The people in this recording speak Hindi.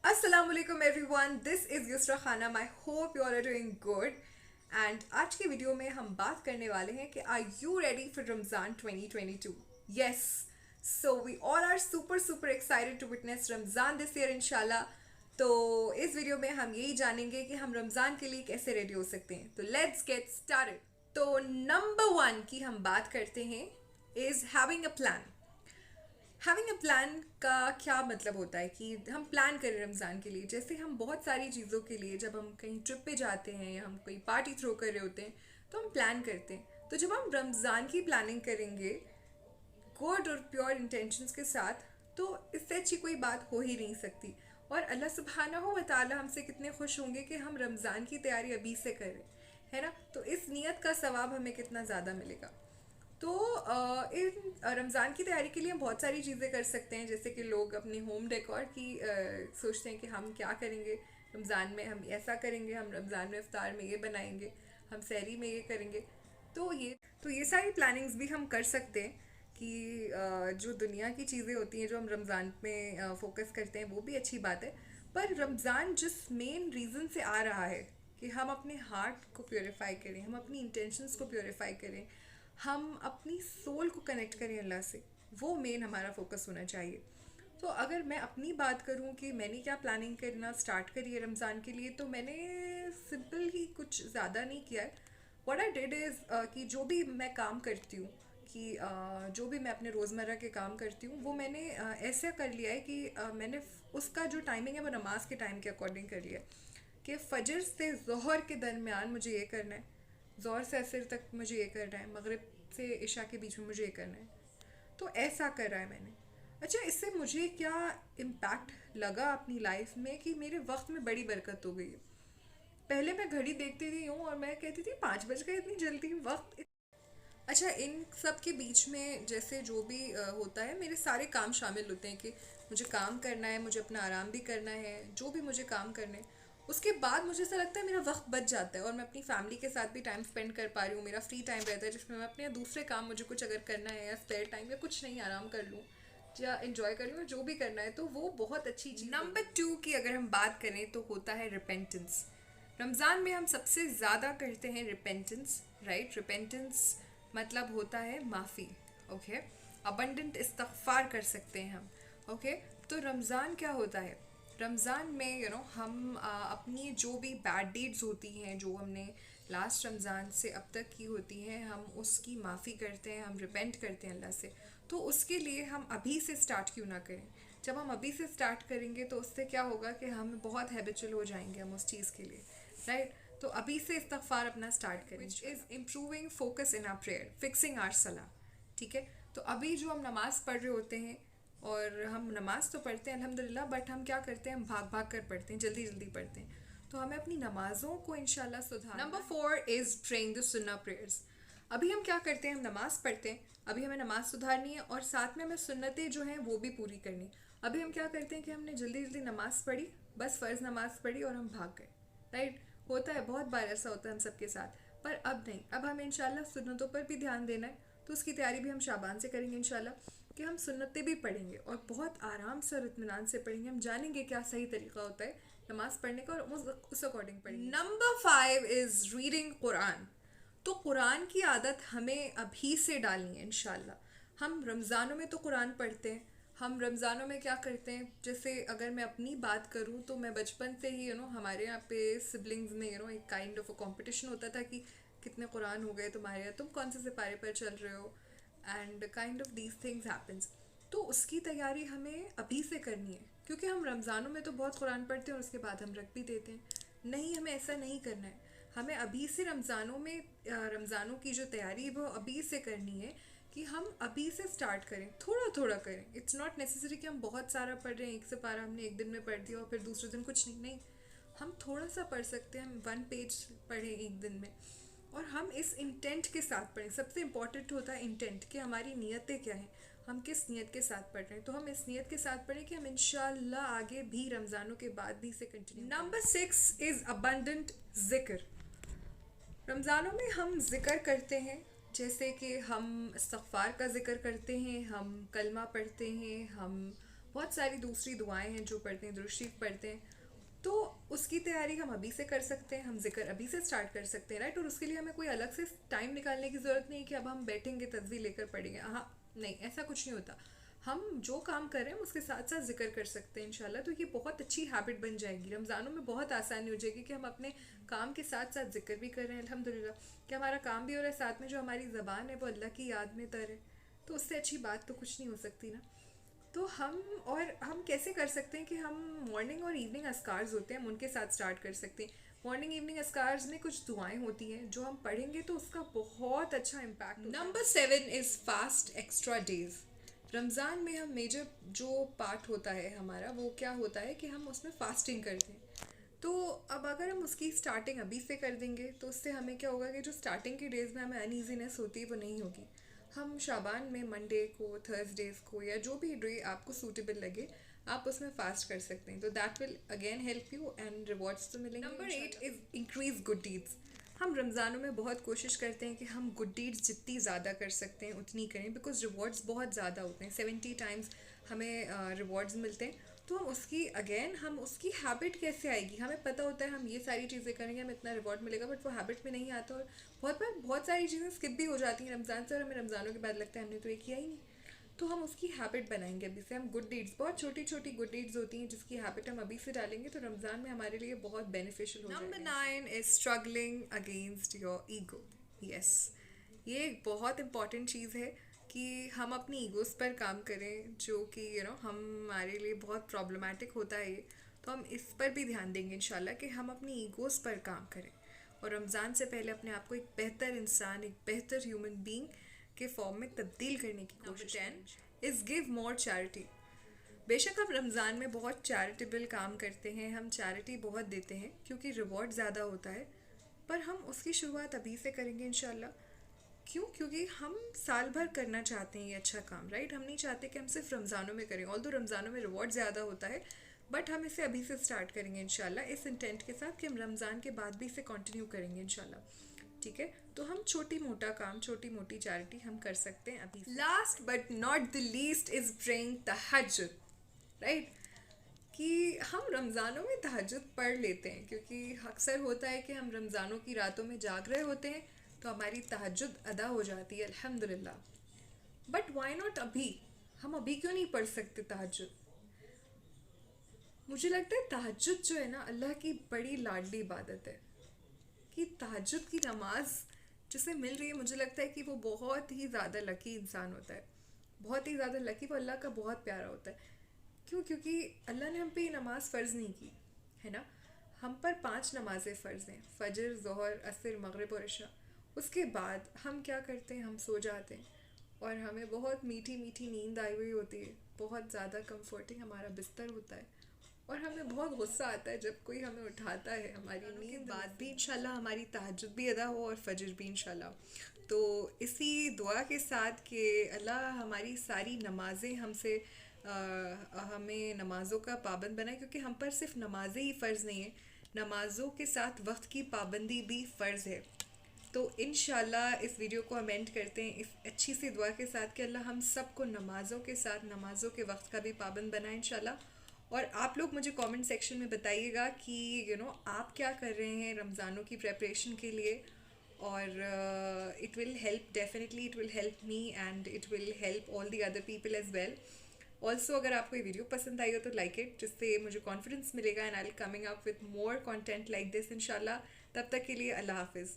अस्सलाम वालेकुम everyone, this is Yusra Khanam. I hope you all are doing good. And आज की वीडियो में हम बात करने वाले हैं कि are you ready for Ramzan 2022? Yes, so we all are super super excited to witness Ramzan this year इंशाल्लाह। तो इस वीडियो में हम यही जानेंगे कि हम रमज़ान के लिए कैसे रेडी हो सकते हैं। तो लेट्स गेट स्टार्टेड। तो नंबर वन की हम बात करते हैं is having a plan. Having a plan का क्या मतलब होता है कि हम प्लान करें रमज़ान के लिए। जैसे हम बहुत सारी चीज़ों के लिए जब हम कहीं ट्रिप पे जाते हैं या हम कोई पार्टी थ्रो कर रहे होते हैं तो हम प्लान करते हैं। तो जब हम रमज़ान की प्लानिंग करेंगे गुड और प्योर इंटेंशंस के साथ, तो इससे अच्छी कोई बात हो ही नहीं सकती। और अल्लाह सुब्हानहू व तआला हमसे कितने खुश होंगे कि हम रमज़ान की तैयारी अभी से करें, है ना। तो इस नियत का सवाब हमें कितना ज़्यादा मिलेगा। तो इन रमज़ान की तैयारी के लिए हम बहुत सारी चीज़ें कर सकते हैं। जैसे कि लोग अपने होम डेकोर की सोचते हैं कि हम क्या करेंगे रमज़ान में, हम ऐसा करेंगे, हम रमज़ान में इफ्तार में ये बनाएंगे, हम सहरी में ये करेंगे। तो ये सारी प्लानिंग्स भी हम कर सकते हैं कि जो दुनिया की चीज़ें होती हैं जो हम रमज़ान में फोकस करते हैं वो भी अच्छी बात है। पर रमज़ान जिस मेन रीज़न से आ रहा है कि हम अपने हार्ट को प्योरीफाई करें, हम अपनी इंटेंशंस को प्योरीफाई करें, हम अपनी सोल को कनेक्ट करें अल्लाह से, वो मेन हमारा फोकस होना चाहिए। तो अगर मैं अपनी बात करूं कि मैंने क्या प्लानिंग करना स्टार्ट करी है रमज़ान के लिए, तो मैंने सिंपल ही, कुछ ज़्यादा नहीं किया है। व्हाट आई डिड इज़ कि जो भी मैं काम करती हूँ, कि जो भी मैं अपने रोज़मर्रा के काम करती हूँ वो मैंने ऐसा कर लिया है कि मैंने उसका जो टाइमिंग है वो नमाज के टाइम के अकॉर्डिंग कर लिया है कि फ़जर से ज़ोहर के दरमियान मुझे ये करना है, ज़ोहर से असर तक मुझे ये करना है, मगरिब से इशा के बीच में मुझे ये करना है। तो ऐसा करा है मैंने। अच्छा, इससे मुझे क्या इम्पैक्ट लगा अपनी लाइफ में कि मेरे वक्त में बड़ी बरकत हो गई है। पहले मैं घड़ी देखती थी यूँ और मैं कहती थी 5 बज गए, इतनी जल्दी वक्त। अच्छा, इन सब के बीच में जैसे जो भी होता है, मेरे सारे काम शामिल होते हैं कि मुझे काम करना है, मुझे अपना आराम भी करना है, जो भी मुझे काम करने हैं। उसके बाद मुझे ऐसा लगता है मेरा वक्त बच जाता है और मैं अपनी फैमिली के साथ भी टाइम स्पेंड कर पा रही हूँ। मेरा फ्री टाइम रहता है जिसमें मैं अपने दूसरे काम, मुझे कुछ अगर करना है या स्पेयर टाइम या कुछ नहीं, आराम कर लूँ या इन्जॉय कर लूँ, जो भी करना है, तो वो बहुत अच्छी चीज़। नंबर टू की अगर हम बात करें तो होता है रिपेंटेंस। रमज़ान में हम सबसे ज़्यादा करते हैं रिपेंटेंस, राइट। रिपेंटेंस मतलब होता है माफ़ी, ओके। अबंडेंट इस्तगफार कर सकते हैं हम, ओके। तो रमज़ान क्या होता है, रमज़ान में हम अपनी जो भी बैड डीड्स होती हैं जो हमने लास्ट रमज़ान से अब तक की होती हैं, हम उसकी माफ़ी करते हैं, हम रिपेंट करते हैं अल्लाह से। तो उसके लिए हम अभी से स्टार्ट क्यों ना करें। जब हम अभी से स्टार्ट करेंगे तो उससे क्या होगा कि हम बहुत हैबिचुअल हो जाएंगे हम उस चीज़ के लिए, राइट। तो अभी से इस्तगफार अपना स्टार्ट करें, which is improving focus in our prayer, fixing our सलाह, ठीक है। तो अभी जो हम नमाज़ पढ़ रहे होते हैं, और हम नमाज़ तो पढ़ते हैं अल्हम्दुलिल्लाह, बट हम क्या करते हैं, हम भाग भाग कर पढ़ते हैं, जल्दी जल्दी पढ़ते हैं। तो हमें अपनी नमाज़ों को इंशाल्लाह सुधार। Number four is praying the सुन्ना प्रेयर्स। अभी हम क्या करते हैं, हम नमाज़ पढ़ते हैं, अभी हमें नमाज़ सुधारनी है और साथ में हमें सुन्नतें जो हैं वो भी पूरी करनी। अभी हम क्या करते हैं कि हमने जल्दी जल्दी नमाज़ पढ़ी, बस फ़र्ज़ नमाज़ पढ़ी और हम भाग गए, राइट। होता है, बहुत बार ऐसा होता है हम सबके साथ। पर अब नहीं, अब हमें इंशाल्लाह सुन्नतों पर भी ध्यान देना है। तो उसकी तैयारी भी हम शाबान से करेंगे इंशाल्लाह, कि हम सुन्नतें भी पढ़ेंगे और बहुत आराम से और इत्मीनान से पढ़ेंगे। हम जानेंगे क्या सही तरीका होता है नमाज़ पढ़ने का और उस अकॉर्डिंग पढ़ेंगे। Number five is reading Quran. तो कुरान की आदत हमें अभी से डालनी है इंशाल्लाह। हम रमज़ानों में तो कुरान पढ़ते हैं। हम रमज़ानों में क्या करते हैं, जैसे अगर मैं अपनी बात करूँ तो मैं बचपन से ही हमारे यहाँ पे सिबलिंग्स में एक काइंड ऑफ अ कंपटीशन होता था कि कितने कुरान हो गए तुम्हारे यहाँ, तुम कौन से सिपारे पर चल रहे हो, and kind of these things happens. तो उसकी तैयारी हमें अभी से करनी है, क्योंकि हम रमज़ानों में तो बहुत कुरान पढ़ते हैं और उसके बाद हम रख भी देते हैं। नहीं, हमें ऐसा नहीं करना है। हमें अभी से रमज़ानों में रमज़ानों की जो तैयारी है वो अभी से करनी है, कि हम अभी से स्टार्ट करें, थोड़ा थोड़ा करें। इट्स नॉट नेसेसरी कि हम बहुत सारा पढ़ रहे हैं, एक से पारा हमने एक दिन में पढ़ दिया और फिर दूसरे दिन कुछ नहीं। नहीं, हम थोड़ा सा पढ़ सकते हैं, हम 1 पेज पढ़ें एक दिन में, और हम इस इंटेंट के साथ पढ़ें। सबसे इम्पॉर्टेंट होता है इंटेंट, कि हमारी नीयतें क्या हैं, हम किस नीयत के साथ पढ़ रहे हैं। तो हम इस नीयत के साथ पढ़ें कि हम इंशाल्लाह आगे भी रमज़ानों के बाद भी इसे continue. Number six is abundant जिक्र। रमज़ानों में हम ज़िक्र करते हैं, जैसे कि हम इस्तग़फ़ार का ज़िक्र करते हैं, हम कलमा पढ़ते हैं, हम बहुत सारी दूसरी दुआएं हैं जो पढ़ते हैं, दुरूद शरीफ पढ़ते हैं। तो उसकी तैयारी हम अभी से कर सकते हैं, हम जिक्र अभी से स्टार्ट कर सकते हैं, राइट। और उसके लिए हमें कोई अलग से टाइम निकालने की ज़रूरत नहीं है कि अब हम बैठेंगे तस्बीह लेकर पढ़ेंगे। हाँ, नहीं, ऐसा कुछ नहीं होता। हम जो काम कर रहे हैं उसके साथ साथ जिक्र कर सकते हैं इंशाल्लाह। तो ये बहुत अच्छी हैबिट बन जाएगी। रमज़ानों में बहुत आसानी हो जाएगी कि हम अपने काम के साथ साथ जिक्र भी कर रहे हैं अल्हम्दुलिल्लाह, कि हमारा काम भी हो रहा है, साथ में जो हमारी ज़बान है वो अल्लाह की याद में तर है। तो उससे अच्छी बात तो कुछ नहीं हो सकती ना। तो हम कैसे कर सकते हैं कि हम मॉर्निंग और इवनिंग अस्कार्स होते हैं, हम उनके साथ स्टार्ट कर सकते हैं। मॉर्निंग इवनिंग अस्कार्स में कुछ दुआएं होती हैं जो हम पढ़ेंगे तो उसका बहुत अच्छा इम्पैक्ट होता है। Number 7 is fast extra days. Ramzan में हम मेजर जो पार्ट होता है हमारा, वो क्या होता है कि हम उसमें फास्टिंग करते हैं। तो अब अगर हम उसकी स्टार्टिंग अभी से कर देंगे तो उससे हमें क्या होगा कि जो स्टार्टिंग के डेज़ में हमें अनईजीनेस होती है वो नहीं होगी। हम शाबान में मंडे को, थर्सडेज को, या जो भी डे आपको सूटेबल लगे, आप उसमें फास्ट कर सकते हैं। तो that will again help you and rewards तो मिलेंगे। Number 8 is increase good deeds. हम रमज़ानों में बहुत कोशिश करते हैं कि हम गुड डीड्स जितनी ज़्यादा कर सकते हैं उतनी करें, बिकॉज रिवॉर्ड्स बहुत ज़्यादा होते हैं। 70 टाइम्स हमें रिवॉर्ड्स मिलते हैं। तो हम उसकी हैबिट कैसे आएगी? हमें पता होता है हम ये सारी चीज़ें करेंगे हमें इतना रिवॉर्ड मिलेगा, बट वो हैबिट में नहीं आता। और बहुत बार बहुत सारी चीज़ें स्किप भी हो जाती हैं रमज़ान से, और हमें रमज़ानों के बाद लगता है हमने तो ये किया ही नहीं। तो हम उसकी हैबिट बनाएंगे अभी से। हम गुड डीड्स, बहुत छोटी छोटी गुड डीड्स होती हैं जिसकी हैबिट हम अभी से डालेंगे तो रमज़ान में हमारे लिए बहुत बेनिफिशियल हो जाएगा। Number 9 is struggling against your ego. Yes, ये एक बहुत इंपॉर्टेंट चीज़ है कि हम अपनी ईगोज़ पर काम करें, जो कि हमारे लिए बहुत प्रॉब्लमेटिक होता है ये। तो हम इस पर भी ध्यान देंगे इंशाल्लाह कि हम अपनी ईगोज़ पर काम करें और रमज़ान से पहले अपने आप को एक बेहतर इंसान, एक बेहतर ह्यूमन बीइंग के फॉर्म में तब्दील करने की कोशिश करें। Is give more charity. बेशक हम रमज़ान में बहुत चैरिटेबल काम करते हैं, हम चैरिटी बहुत देते हैं क्योंकि रिवॉर्ड ज़्यादा होता है, पर हम उसकी शुरुआत अभी से करेंगे इंशाल्लाह। क्यों? क्योंकि हम साल भर करना चाहते हैं ये अच्छा काम, राइट। हम नहीं चाहते कि हम सिर्फ रमज़ानों में करें। ऑल्दो रमज़ानों में रिवॉर्ड ज़्यादा होता है, बट हम इसे अभी से स्टार्ट करेंगे इंशाल्लाह, इस इंटेंट के साथ कि हम रमज़ान के बाद भी इसे कंटिन्यू करेंगे इंशाल्लाह। ठीक है, तो हम छोटी मोटा काम, छोटी मोटी चैरिटी हम कर सकते हैं अभी। Last but not the least is praying तहज्जुद, राइट। कि हम रमज़ानों में तहज्जुद पढ़ लेते हैं क्योंकि अक्सर होता है कि हम रमज़ानों की रातों में जाग रहे होते हैं तो हमारी तहज्जुद अदा हो जाती है अल्हम्दुलिल्लाह। बट व्हाई नॉट अभी? हम अभी क्यों नहीं पढ़ सकते तहज्जुद? मुझे लगता है तहज्जुद जो है ना, अल्लाह की बड़ी लाडली इबादत है। कि तहज्जुद की नमाज जिसे मिल रही है, मुझे लगता है कि वो बहुत ही ज़्यादा लकी इंसान होता है, बहुत ही ज़्यादा लकी। वो अल्लाह का बहुत प्यारा होता है। क्यों? क्योंकि अल्लाह ने हम पे ये नमाज़ फ़र्ज़ नहीं की है ना। हम पर 5 नमाज़ें फ़र्ज़ हैं, फ़जर, ज़ोहर, असर, मगरिब और इशा। उसके बाद हम क्या करते हैं? हम सो जाते हैं और हमें बहुत मीठी मीठी नींद आई हुई होती है, बहुत ज़्यादा कंफर्टिंग हमारा बिस्तर होता है, और हमें बहुत गुस्सा आता है जब कोई हमें उठाता है हमारी नींद। बाद भी इंशाल्लाह हमारी तहज्जुद भी अदा हो और फजर भी इंशाल्लाह। तो इसी दुआ के साथ कि अल्लाह हमारी सारी नमाज़ें हमें नमाज़ों का पाबंद बनाए, क्योंकि हम पर सिर्फ नमाज़ें ही फ़र्ज़ नहीं है, नमाज़ों के साथ वक्त की पाबंदी भी फ़र्ज़ है। तो इंशाल्लाह इस वीडियो को हम एंड करते हैं इस अच्छी सी दुआ के साथ कि अल्लाह हम सबको नमाज़ों के साथ नमाज़ों के वक्त का भी पाबंद बनाए इंशाल्लाह। और आप लोग मुझे कमेंट सेक्शन में बताइएगा कि आप क्या कर रहे हैं रमज़ानों की प्रेपरेशन के लिए, और it will help, definitely it will help me and it will help all the other people as well. Also अगर आपको ये वीडियो पसंद आई हो तो लाइक इट, जिससे मुझे कॉन्फिडेंस मिलेगा and I will coming up with more content like this इंशाल्लाह। तब तक के लिए अल्लाह हाफिज़।